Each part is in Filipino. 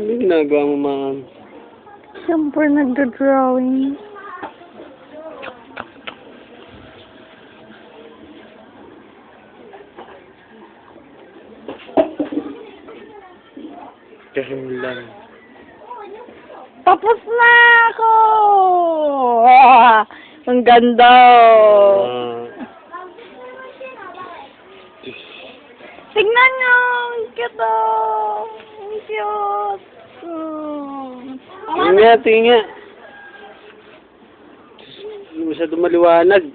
Ano ginagawa mo, ma'am? Siyempre, nagda-drawing. Kahilan. Tapos na ako! Ah, ang ganda! Tignan nyo! Ang cute oh! Ang cute! Tingin nga, tingin nga. Hindi masyado maliwanag.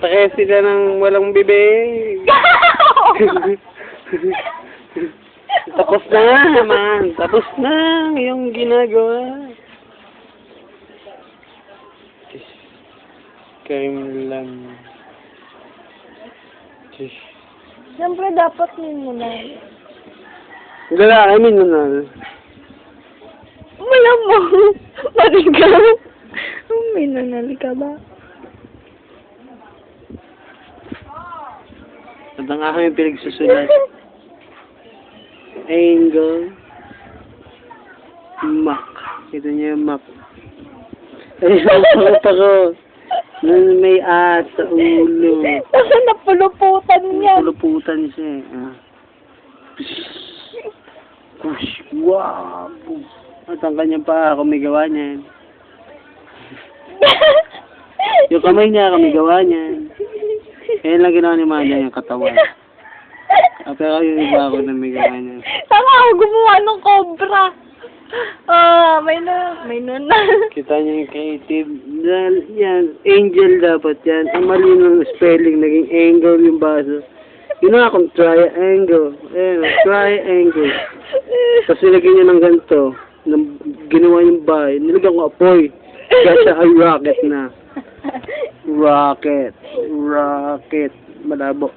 Pakesi ka ng walang bibig. Tapos na nga naman. Tapos na yung ginagawa. Kain lang. Siyempre, dapat mo na. Wala, I mean, Wala mo. Marigaw. May nanali ka ba? At ang aking pinagsusulat. Angle. Map. Ito niya yung map. Ay, ang ko. May at sa ulo. Kasi napuluputan niya. Napuluputan siya eh. Push. Wow. At ang kanyang paa, kumigawa niyan. Yung kamay niya, kumigawa niyan. Kaya lang ginawa ni Maya yung katawan. Pero yung iba ako na migawa niya. Saan ako gumawa ng cobra? May nun. Kita niya yung creative. Yan, angel dapat yan. Ang mali ng spelling, naging angle yung baso. Ginawa akong triangle. Ayan, triangle. Tapos nilagyan niya ng ganito. Ginawa yung bahay. Nilagyan ko apoy. Kaya siya ay rocket na. Rocket. Malabo.